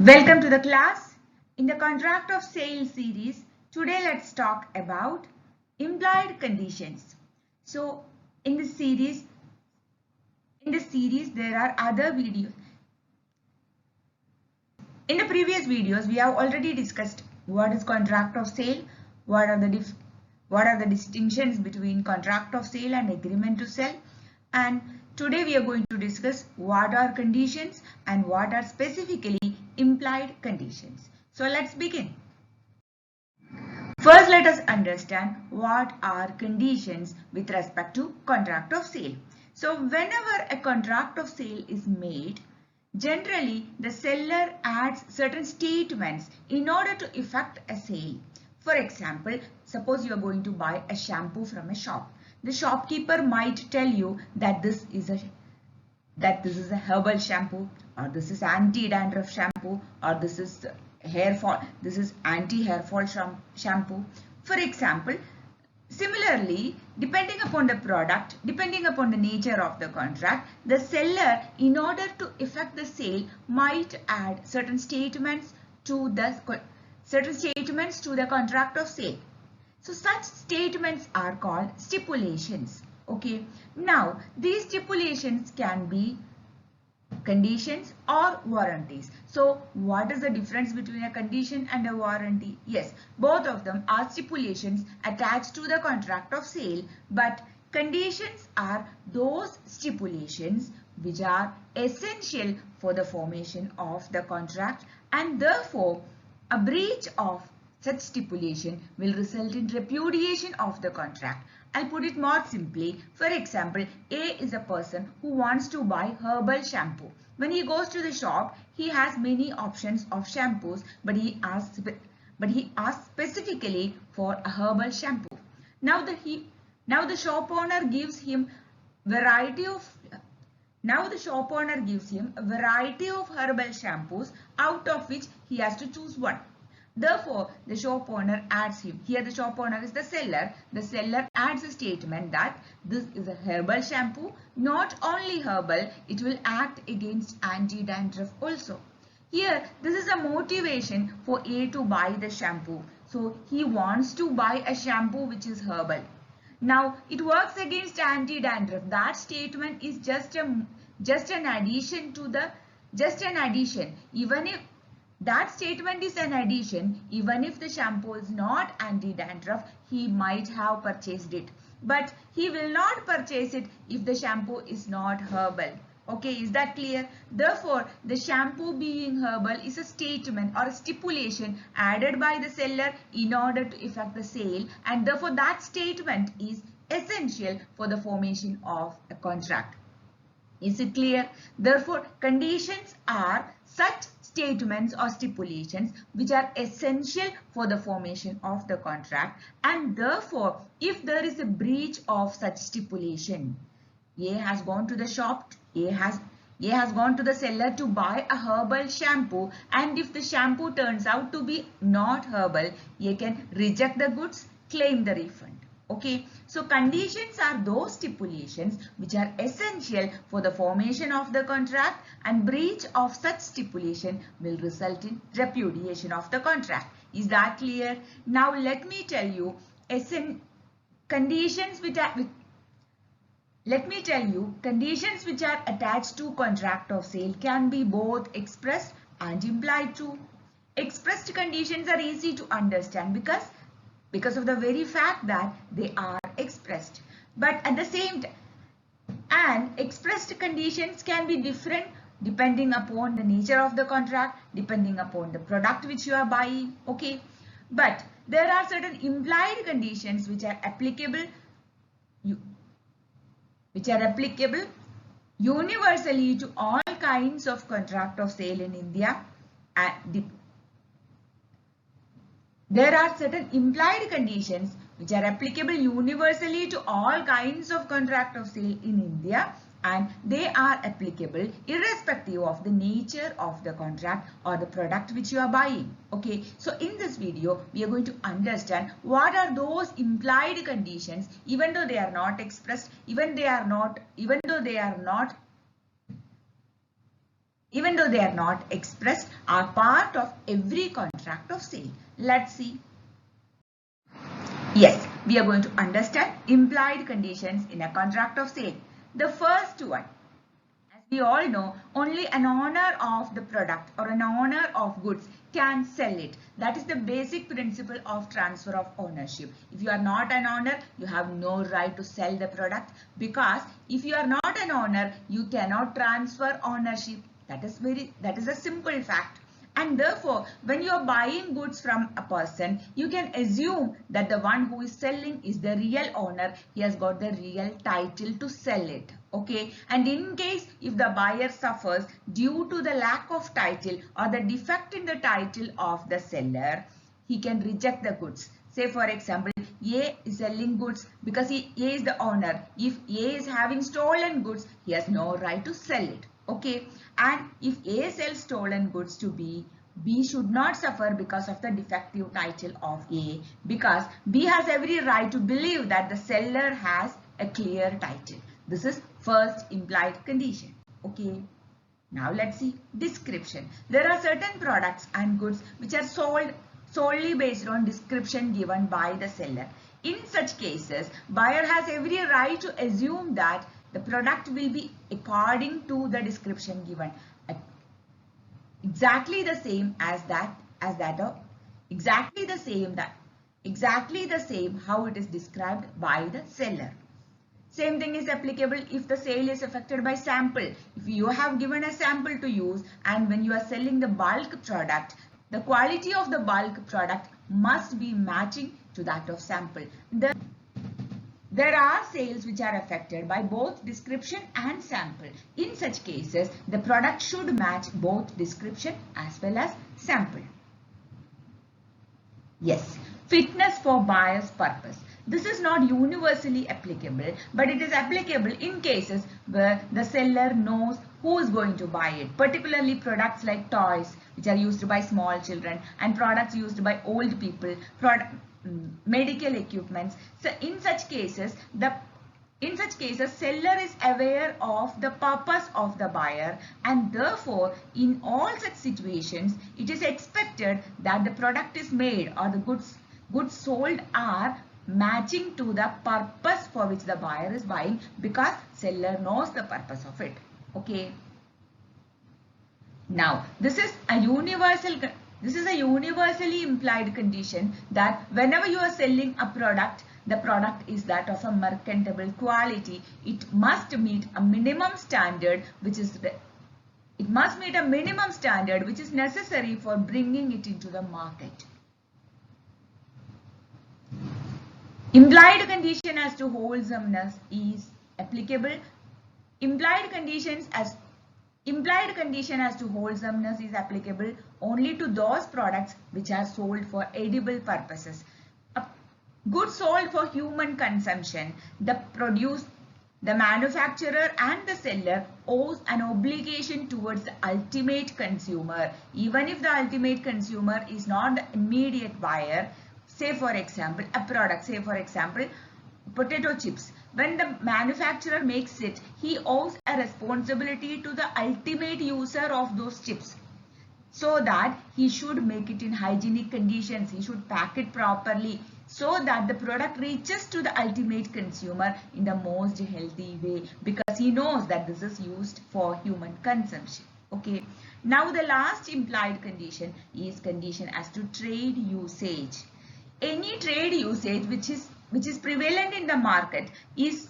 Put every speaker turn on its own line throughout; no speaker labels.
Welcome to the class. In the contract of sale series, today let's talk about implied conditions. So in this series there are other videos. In the previous videos we have already discussed what is contract of sale, what are the distinctions between contract of sale and agreement to sell, and today we are going to discuss what are conditions and what are specifically implied conditions. So let's begin. First, let us understand what are conditions with respect to contract of sale. So whenever a contract of sale is made, generally the seller adds certain statements in order to effect a sale. For example, suppose you are going to buy a shampoo from a shop. The shopkeeper might tell you that this is a herbal shampoo, or this is anti-dandruff shampoo, or this is anti-hair fall shampoo. For example, similarly, depending upon the product, depending upon the nature of the contract, the seller, in order to effect the sale, might add certain statements to the contract of sale. So such statements are called stipulations. Okay. Now these stipulations can be conditions or warranties. So what is the difference between a condition and a warranty? Yes, both of them are stipulations attached to the contract of sale, but conditions are those stipulations which are essential for the formation of the contract, and therefore a breach of such stipulation will result in repudiation of the contract. I'll put it more simply. For example, A is a person who wants to buy herbal shampoo. When he goes to the shop, he has many options of shampoos, but he asks specifically for a herbal shampoo. Now the shop owner gives him a variety of herbal shampoos, out of which he has to choose one. Therefore, the shop owner adds him. Here the shop owner is the seller. The seller adds a statement that this is a herbal shampoo. Not only herbal, it will act against anti-dandruff also. Here, this is a motivation for A to buy the shampoo. So, he wants to buy a shampoo which is herbal. Now, it works against anti-dandruff. That statement is just an addition. Even if that statement is an addition, even if the shampoo is not anti-dandruff, he might have purchased it. But he will not purchase it if the shampoo is not herbal. Okay, is that clear? Therefore, the shampoo being herbal is a statement or a stipulation added by the seller in order to effect the sale, and therefore that statement is essential for the formation of a contract. Is it clear? Therefore, conditions are such statements or stipulations which are essential for the formation of the contract, and therefore if there is a breach of such stipulation, A has gone to the shop, A has gone to the seller to buy a herbal shampoo, and if the shampoo turns out to be not herbal, A can reject the goods, claim the refund. Okay, so conditions are those stipulations which are essential for the formation of the contract, and breach of such stipulation will result in repudiation of the contract. Is that clear? Now let me tell you conditions which are attached to contract of sale can be both expressed and implied too. Expressed conditions are easy to understand because of the very fact that they are expressed. But at the same time, and expressed conditions can be different depending upon the nature of the contract, depending upon the product which you are buying. Okay, but there are certain implied conditions which are applicable universally to all kinds of contract of sale in India. There are certain implied conditions which are applicable universally to all kinds of contract of sale in India, and they are applicable irrespective of the nature of the contract or the product which you are buying. Okay, so in this video we are going to understand what are those implied conditions, even though they are not expressed, even though they are not even though they are not expressed, are part of every contract of sale. Let's see. Yes, we are going to understand implied conditions in a contract of sale. The first one, as we all know, only an owner of the product or an owner of goods can sell it. That is the basic principle of transfer of ownership. If you are not an owner, you have no right to sell the product, because if you are not an owner, you cannot transfer ownership. That is a simple fact. And therefore, when you are buying goods from a person, you can assume that the one who is selling is the real owner. He has got the real title to sell it. Okay. And in case if the buyer suffers due to the lack of title or the defect in the title of the seller, he can reject the goods. Say for example, A is selling goods because A is the owner. If A is having stolen goods, he has no right to sell it. Okay. And if A sells stolen goods to B, B should not suffer because of the defective title of A, because B has every right to believe that the seller has a clear title. This is first implied condition. Okay. Now let's see description. There are certain products and goods which are sold solely based on description given by the seller. In such cases, buyer has every right to assume that the product will be according to the description given, exactly the same how it is described by the seller. Same thing is applicable if the sale is affected by sample. If you have given a sample to use, and when you are selling the bulk product, the quality of the bulk product must be matching to that of sample. There are sales which are affected by both description and sample. In such cases, the product should match both description as well as sample. Yes, fitness for buyer's purpose. This is not universally applicable, but it is applicable in cases where the seller knows who is going to buy it, particularly products like toys, which are used by small children, and products used by old people, medical equipments. So in such cases, seller is aware of the purpose of the buyer, and therefore in all such situations it is expected that the product is made or the goods sold are matching to the purpose for which the buyer is buying, because seller knows the purpose of it. Okay. Now this is a universally implied condition that whenever you are selling a product, the product is that of a merchantable quality. It must meet a minimum standard which is necessary for bringing it into the market. Implied condition as to wholesomeness is applicable. Implied condition as to wholesomeness is applicable only to those products which are sold for edible purposes. Goods sold for human consumption, the manufacturer and the seller owes an obligation towards the ultimate consumer, even if the ultimate consumer is not the immediate buyer. Say for example, a product, say for example, potato chips. When the manufacturer makes it, he owes a responsibility to the ultimate user of those chips, so that he should make it in hygienic conditions. He should pack it properly so that the product reaches to the ultimate consumer in the most healthy way, because he knows that this is used for human consumption. Okay. Now the last implied condition is condition as to trade usage. Any trade usage which is prevalent in the market is,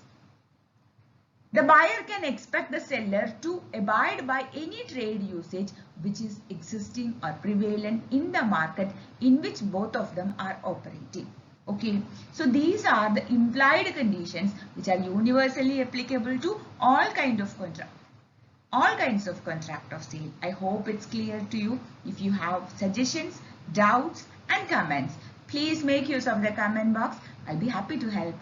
the buyer can expect the seller to abide by any trade usage which is existing or prevalent in the market in which both of them are operating. Okay, so these are the implied conditions which are universally applicable to all kinds of contract of sale. I hope it's clear to you. If you have suggestions, doubts and comments, please make use of the comment box. I'll be happy to help.